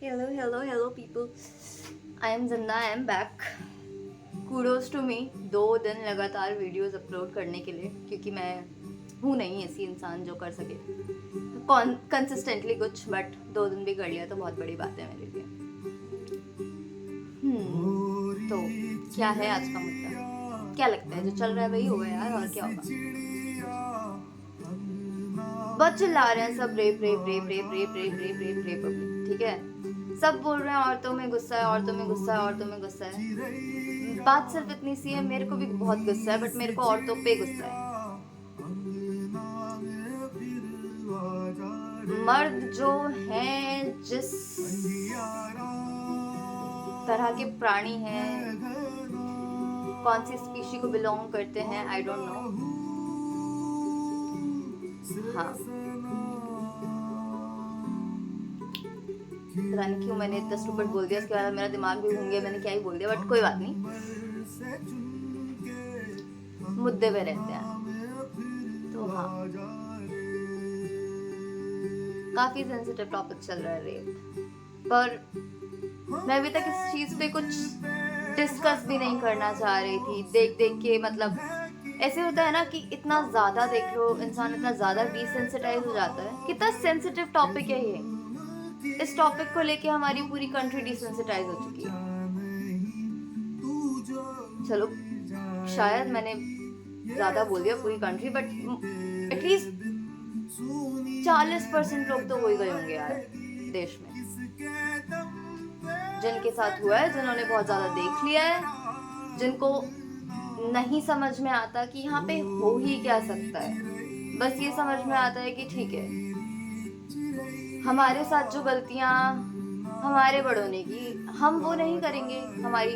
Hello, people. I am Zinda. I am back. Kudos to me. 2 दिन लगातार videos upload करने के लिए, क्योंकि मैं हूँ नहीं ऐसी इंसान जो कर सके कंसिस्टेंटली कुछ, बट 2 दिन भी कर लिया तो बहुत बड़ी बात है मेरे लिए। तो क्या है आज का मुद्दा? क्या लगता है जो चल रहा है वही होगा यार, और क्या होगा? बहुत चिल्ला रहे हैं सब, rape rape rape rape rape rape rape rape rape rape, ठीक है? सब बोल रहे हैं औरतों में गुस्सा है, औरतों में गुस्सा है, औरतों में गुस्सा है। बात सिर्फ इतनी सी है, मेरे को भी बहुत गुस्सा है, बट मेरे को औरतों पे गुस्सा है। मर्द जो हैं, जिस तरह के प्राणी हैं, कौन सी स्पीशी को बिलोंग करते हैं, आई डोंट नो। हाँ, पता नहीं क्यों मैंने इतना स्टूपिड बोल दिया, उसके बाद मेरा दिमाग भी घूम गया, मैंने क्या ही बोल दिया, बट कोई बात नहीं, मुद्दे पे रहते हैं। तो हाँ, काफी सेंसिटिव टॉपिक चल रहा है रेप पर। मैं अभी तक इस चीज पे कुछ डिस्कस भी नहीं करना चाह रही थी। देख देख के मतलब ऐसे होता है ना कि इतना ज्यादा देख लो इंसान इतना ज्यादा डिसेंसिटाइज हो जाता है। कितना सेंसिटिव टॉपिक है ये। इस टॉपिक को लेके हमारी पूरी कंट्री डिसेंसिटाइज हो चुकी है। चलो शायद मैंने ज्यादा बोल दिया पूरी कंट्री, बट एटलीस्ट 40% लोग तो हो ही गए होंगे यार देश में, जिनके साथ हुआ है, जिन्होंने बहुत ज्यादा देख लिया है, जिनको नहीं समझ में आता कि यहाँ पे हो ही क्या सकता है। बस ये समझ में आता है कि ठीक है, हमारे साथ जो गलतियां हमारे बड़ों ने की, हम वो नहीं करेंगे हमारी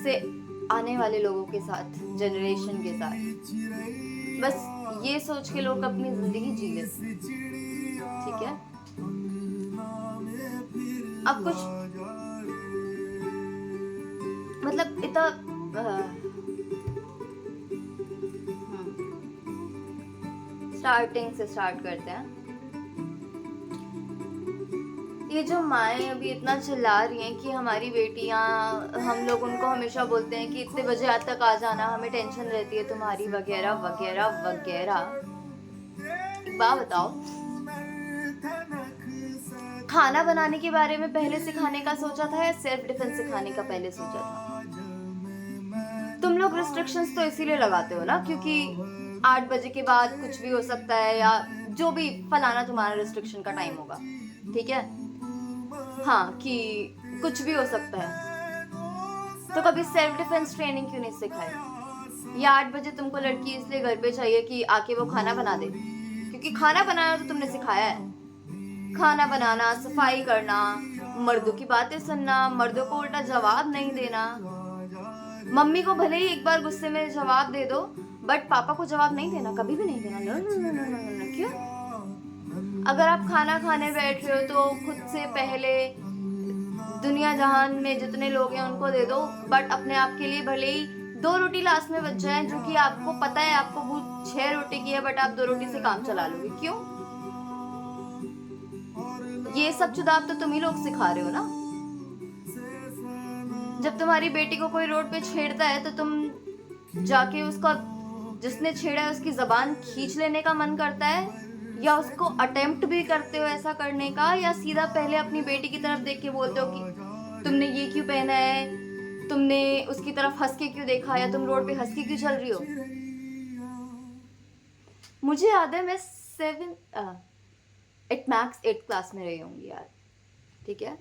से आने वाले लोगों के साथ, जनरेशन के साथ। बस ये सोच के लोग अपनी जिंदगी जी लेते हैं, ठीक है? अब कुछ मतलब इतना स्टार्टिंग से स्टार्ट करते हैं। ये जो माएँ अभी इतना चिल्ला रही हैं कि हमारी बेटियां, हम लोग उनको हमेशा बोलते हैं कि इतने बजे आज तक आ जाना, हमें टेंशन रहती है तुम्हारी, वगैरह वगैरह वगैरह। एक बात बताओ, खाना बनाने के बारे में पहले सिखाने का सोचा था या सेल्फ डिफेंस सिखाने का पहले सोचा था? तुम लोग रिस्ट्रिक्शंस तो इसीलिए लगाते हो ना, क्योंकि 8 बजे के बाद कुछ भी हो सकता है, या जो भी फलाना तुम्हारा रिस्ट्रिक्शन का टाइम होगा, ठीक है? हाँ, कि कुछ भी हो सकता है। तो कभी सेल्फ डिफेंस ट्रेनिंग क्यों नहीं सिखाई? या 8 बजे तुमको लड़की इसलिए घर पे चाहिए कि आके वो खाना बना दे, क्योंकि खाना बनाना तो तुमने सिखाया है। खाना बनाना, सफाई करना, मर्दों की बातें सुनना, मर्दों को उल्टा जवाब नहीं देना। मम्मी को भले ही एक बार गुस्से में जवाब दे दो, बट पापा को जवाब नहीं देना, कभी भी नहीं देना। No no no no no no, क्यों? अगर आप खाना खाने बैठ रहे हो तो खुद से पहले दुनिया जहान में जितने लोग हैं उनको दे दो, बट अपने आप के लिए भले ही 2 रोटी लास्ट में बच जाए, जो कि आपको पता है आपको भूख 6 रोटी की है, बट आप 2 रोटी से काम चला लोगे। क्यों? ये सब चुदाव तो तुम ही लोग सिखा रहे हो ना। जब तुम्हारी बेटी को कोई रोड पे छेड़ता है तो तुम जाके उसका, जिसने छेड़ा है उसकी जबान खींच लेने का मन करता है, या उसको अटेम्प्ट भी करते हो ऐसा करने का, या सीधा पहले अपनी बेटी की तरफ देख के बोलते हो कि तुमने ये क्यों पहना है, तुमने उसकी तरफ हंस के क्यों देखा, या तुम रोड पे हंस के क्यों चल रही हो? मुझे याद है मैं 8 क्लास में रही होंगी यार, ठीक है?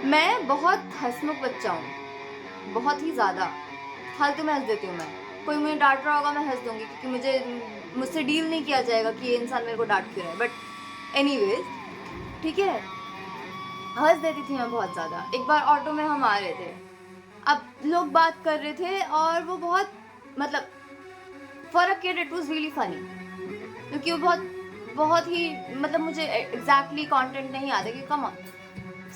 मैं बहुत हंसमुख बच्चा हूँ, बहुत ही ज्यादा फालतू में हंस देती हूँ मैं। कोई मुझे डांट रहा होगा मैं हंस दूंगी, क्योंकि मुझसे डील नहीं किया जाएगा कि ये इंसान मेरे को डांट क्यों रहा है। बट एनीवेज, ठीक है, हंस देती थी मैं बहुत ज़्यादा। एक बार ऑटो में हम आ रहे थे, अब लोग बात कर रहे थे और वो बहुत मतलब for a kid it was really funny, क्योंकि वो बहुत ही मतलब मुझे एग्जैक्टली कंटेंट नहीं याद है कि कम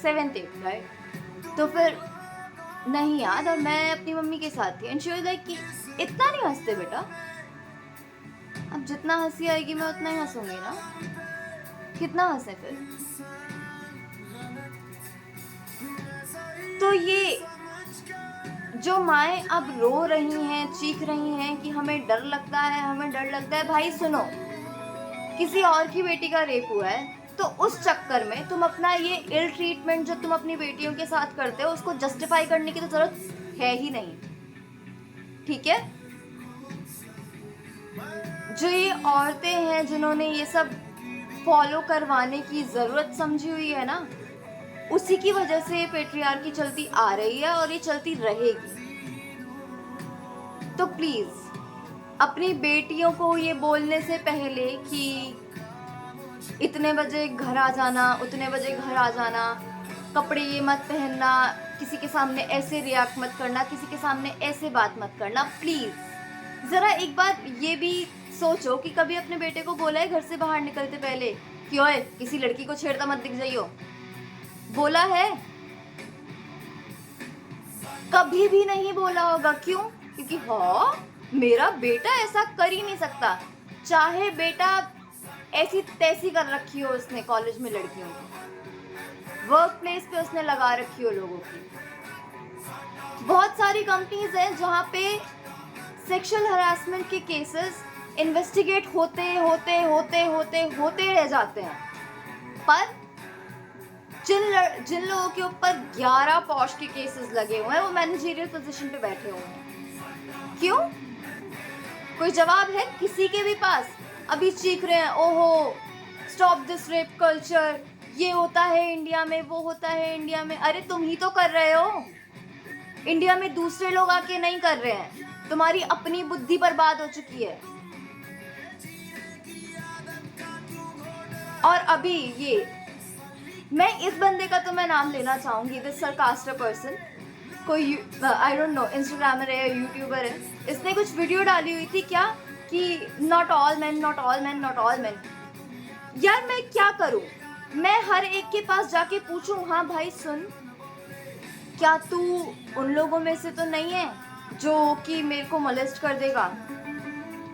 7th 8th राइट। तो फिर नहीं याद, और मैं अपनी मम्मी के साथ थी एंड शी वाज लाइक कि इतना नहीं हंसते बेटा। अब जितना हंसी आएगी मैं उतना ही हंसूंगी ना, कितना हंसे फिर? तो ये जो माएँ अब रो रही हैं, चीख रही हैं कि हमें डर लगता है, हमें डर लगता है, भाई सुनो, किसी और की बेटी का रेप हुआ है, तो उस चक्कर में तुम अपना ये इल ट्रीटमेंट जो तुम अपनी बेटियों के साथ करते हो, उसको जस्टिफाई करने की तो ज़रूरत है ही नहीं, ठीक है? जो ये औरतें हैं जिन्होंने ये सब फॉलो करवाने की ज़रूरत समझी हुई है ना, उसी की वजह से पेट्रियार्की चलती आ रही है और ये चलती रहेगी। तो प्लीज़ अपनी बेटियों को ये बोलने से पहले कि इतने बजे घर आ जाना, उतने बजे घर आ जाना, कपड़े ये मत पहनना, किसी के सामने ऐसे रिएक्ट मत करना, किसी के सामने ऐसे बात मत करना, प्लीज़ ज़रा एक बार ये भी सोचो कि कभी अपने बेटे को बोला है घर से बाहर निकलते पहले कि ओए किसी लड़की को छेड़ता मत दिख जाइयो? बोला है? कभी भी नहीं बोला होगा। क्यों? क्योंकि हाँ, मेरा बेटा ऐसा कर ही नहीं सकता, चाहे बेटा ऐसी तैसी कर रखी हो उसने कॉलेज में लड़कियों की, वर्क प्लेस पे उसने लगा रखी हो लोगों की। बहुत सारी कंपनीज हैं जहाँ पे सेक्सुअल हरासमेंट के केसेस इन्वेस्टिगेट होते होते होते होते होते रह जाते हैं, पर जिन लोगों के ऊपर 11 पॉश के केसेस लगे हुए हैं वो मैनेजरियल पोजीशन पे बैठे हुए हैं। क्यों? कोई जवाब है किसी के भी पास? अभी चीख रहे हैं, ओहो स्टॉप दिस रेप कल्चर, ये होता है इंडिया में, वो होता है इंडिया में। अरे तुम ही तो कर रहे हो, इंडिया में दूसरे लोग आके नहीं कर रहे हैं, तुम्हारी अपनी बुद्धि बर्बाद हो चुकी है। और अभी ये मैं इस बंदे का तो मैं नाम लेना चाहूंगी, दिस सरकास्टर पर्सन, कोई आई डोंट नो इंस्टाग्रामर है या यूट्यूबर है, इसने कुछ वीडियो डाली हुई थी क्या कि not all man, not all man, not all man. यार मैं क्या करूं? मैं हर एक के पास जाके पूछूं, हाँ भाई सुन, क्या तू उन लोगों में से तो नहीं है जो कि मेरे को मोलेस्ट कर देगा?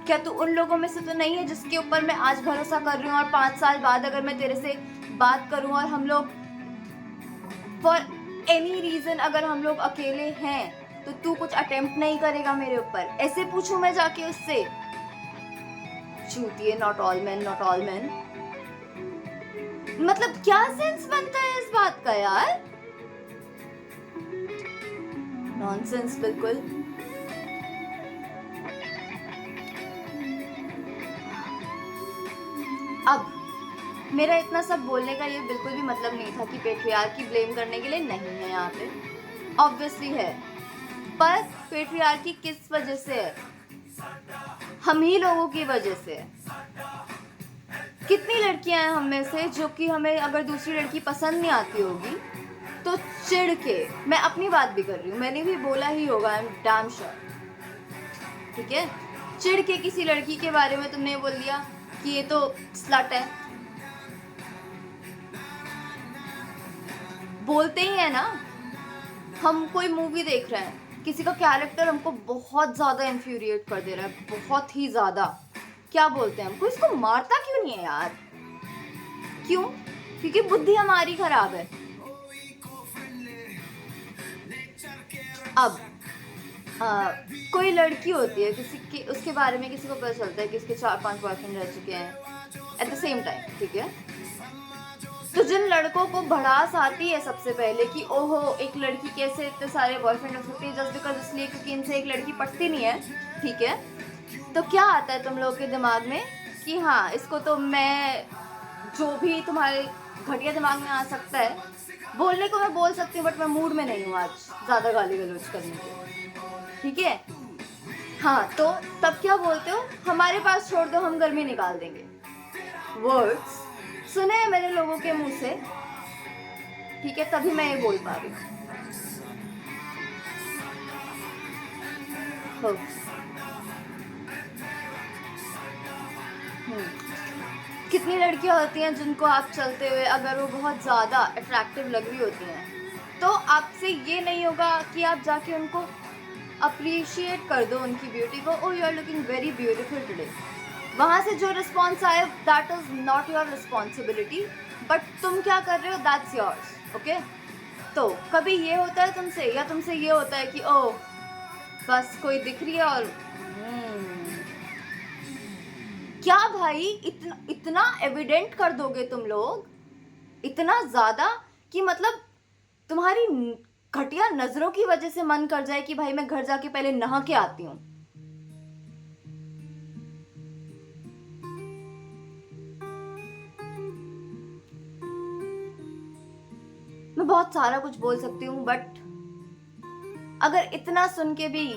क्या तू उन लोगों में से तो नहीं है जिसके ऊपर मैं आज भरोसा कर रही हूँ और 5 साल बाद अगर मैं तेरे से बात करूँ और हम लोग फॉर एनी रीज़न अगर हम लोग अकेले हैं तो तू कुछ अटेम्प्ट नहीं करेगा मेरे ऊपर? ऐसे पूछूं मैं जाके उससे? चूतिए, not all man, not all man, मतलब क्या सेंस बनता है इस बात का यार? नॉनसेंस बिल्कुल। अब मेरा इतना सब बोलने का ये बिल्कुल भी मतलब नहीं था कि पेट्रियार्की ब्लेम करने के लिए नहीं है, यहाँ पे ऑब्वियसली है, पर पेट्रियार्की किस वजह से है? हम ही लोगों की वजह से है। कितनी लड़कियां हैं हम में से जो कि हमें अगर दूसरी लड़की पसंद नहीं आती होगी तो चिढ़ के, मैं अपनी बात भी कर रही हूँ, मैंने भी बोला ही होगा, आई एम डैम श्योर, ठीक है, चिढ़ के किसी लड़की के बारे में तुमने बोल दिया कि ये तो स्लट है, बोलते ही है ना। हम कोई मूवी देख रहे हैं, किसी का कैरेक्टर हमको बहुत ज़्यादा इन्फ्यूरिएट कर दे रहा है, बहुत ही ज़्यादा, क्या बोलते हैं हमको, इसको मारता क्यों नहीं है यार? क्यों? क्योंकि बुद्धि हमारी खराब है। अब कोई लड़की होती है, किसी की उसके बारे में किसी को पता चलता है कि उसके 4-5 बॉयफ्रेंड रह चुके हैं एट द सेम टाइम, ठीक है, तो जिन लड़कों को भड़ास आती है सबसे पहले कि ओहो एक लड़की कैसे इतने सारे बॉयफ्रेंड रख सकती है जस्ट बिकॉज इसलिए क्योंकि इनसे एक लड़की पटती नहीं है, ठीक है, तो क्या आता है तुम लोग के दिमाग में कि हाँ इसको तो मैं, जो भी तुम्हारे घटिया दिमाग में आ सकता है, बोलने को मैं बोल सकती हूँ बट मैं मूड में नहीं हूँ आज ज़्यादा गाली गलौज करने के, ठीक है, हाँ, तो तब क्या बोलते हो, हमारे पास छोड़ दो हम गर्मी निकाल देंगे। वर्ड्स सुने हैं मैंने लोगों के मुंह से, ठीक है, तभी मैं ये बोल पा रही हूँ। कितनी लड़कियां होती हैं जिनको आप चलते हुए अगर वो बहुत ज़्यादा अट्रैक्टिव लग रही होती हैं तो आपसे ये नहीं होगा कि आप जाके उनको अप्रिशिएट कर दो उनकी ब्यूटी को, oh you are looking very beautiful today, वहाँ से जो रिस्पॉन्स आए that is not your responsibility, but तुम क्या कर रहे हो दैट्स योर्स, ओके। तो कभी ये होता है तुमसे, या तुमसे ये होता है कि ओ बस कोई दिख रही है और क्या भाई इतना इतना एविडेंट कर दोगे तुम लोग, इतना ज्यादा कि मतलब तुम्हारी घटिया नजरों की वजह से मन कर जाए कि भाई मैं घर जाके पहले नहा के आती हूँ। मैं बहुत सारा कुछ बोल सकती हूँ, बट अगर इतना सुन के भी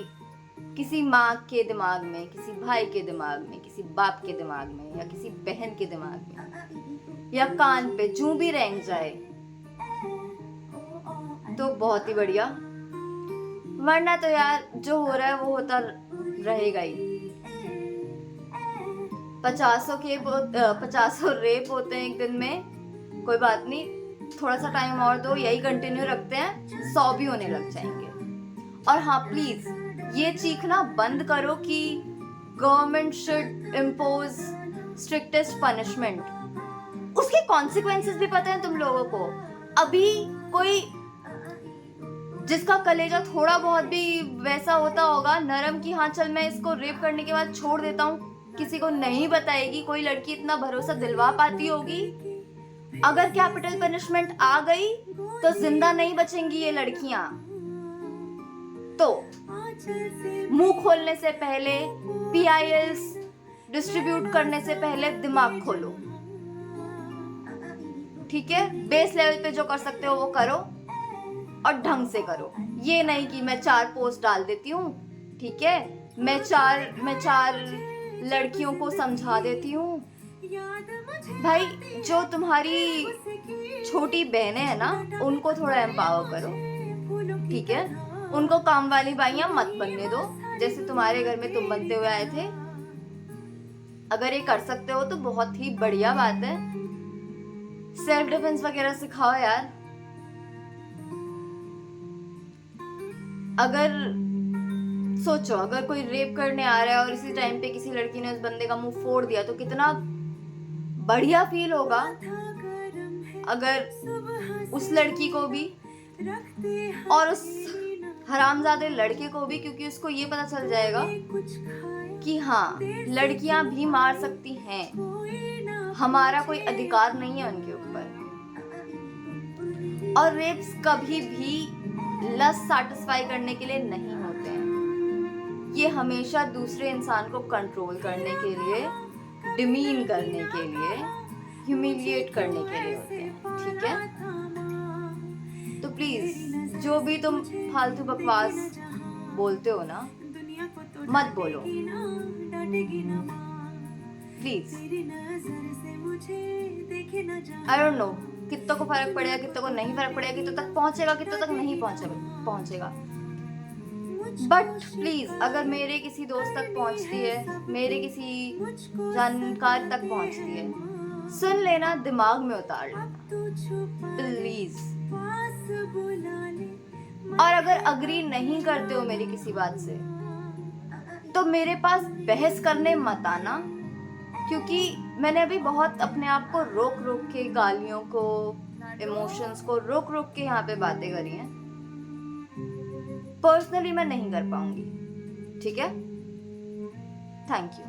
किसी माँ के दिमाग में, किसी भाई के दिमाग में, किसी बाप के दिमाग में, या किसी बहन के दिमाग में, या कान पे जूं भी रेंग जाए तो बहुत ही बढ़िया, वरना तो यार जो हो रहा है वो होता रहेगा ही। 50 रेप होते हैं एक दिन में, कोई बात नहीं, थोड़ा सा टाइम और दो, यही कंटिन्यू रखते हैं, 100 भी होने लग जाएंगे। और हाँ प्लीज ये चीखना बंद करो कि government should impose strictest punishment. उसके कॉन्सिक्वेंसेस भी पता है तुम लोगों को। अभी कोई जिसका कलेजा थोड़ा बहुत भी वैसा होता होगा नरम कि हाँ चल मैं इसको रेप करने के बाद छोड़ देता हूँ, किसी को नहीं बताएगी, कोई लड़की इतना भरोसा दिलवा पाती होगी। अगर कैपिटल पनिशमेंट आ गई तो जिंदा नहीं बचेंगी ये लड़कियां। तो मुंह खोलने से पहले, PILs डिस्ट्रीब्यूट करने से पहले दिमाग खोलो, ठीक है? बेस लेवल पे जो कर सकते हो वो करो और ढंग से करो। ये नहीं कि मैं 4 पोस्ट डाल देती हूँ, ठीक है, मैं चार लड़कियों को समझा देती हूँ। भाई जो तुम्हारी छोटी बहनें हैं ना उनको थोड़ा एम्पावर करो, ठीक है? उनको काम वाली बाइयां मत बनने दो जैसे तुम्हारे घर में तुम बनते हुए आए थे। अगर ये कर सकते हो तो बहुत ही बढ़िया बात है। सेल्फ डिफेंस वगैरह सिखाओ यार। अगर सोचो अगर कोई रेप करने आ रहा है और इसी टाइम पे किसी लड़की ने उस बंदे का मुंह फोड़ दिया तो कितना बढ़िया फील होगा। अगर उस लड़की को भी और उस हरामजादे लड़के को भी, क्योंकि उसको ये पता चल जाएगा कि हाँ लड़कियां भी मार सकती हैं, हमारा कोई अधिकार नहीं है उनके ऊपर। और रेप्स कभी भी लस्ट सैटिस्फाई करने के लिए नहीं होते हैं, ये हमेशा दूसरे इंसान को कंट्रोल करने के लिए, डिमीन करने के लिए, ह्यूमिलिएट करने के लिए होते हैं, ठीक है? तो प्लीज जो भी तुम फालतू बकवास बोलते हो ना मत बोलो प्लीज। आई डोंट नो कितनों को फर्क पड़ेगा, कितनों को नहीं फर्क पड़ेगा, कितनों तक पहुंचेगा, कितनों तक नहीं पहुंचेगा। बट प्लीज अगर मेरे किसी दोस्त तक पहुंचती है, मेरे किसी जानकार तक पहुंचती है, सुन लेना, दिमाग में उतार लेना प्लीज। और अगर अग्री नहीं करते हो मेरी किसी बात से तो मेरे पास बहस करने मत आना, क्योंकि मैंने अभी बहुत अपने आप को रोक रोक के, गालियों को, इमोशंस को रोक रोक के यहाँ पे बातें करी हैं। पर्सनली मैं नहीं कर पाऊंगी, ठीक है? Thank you.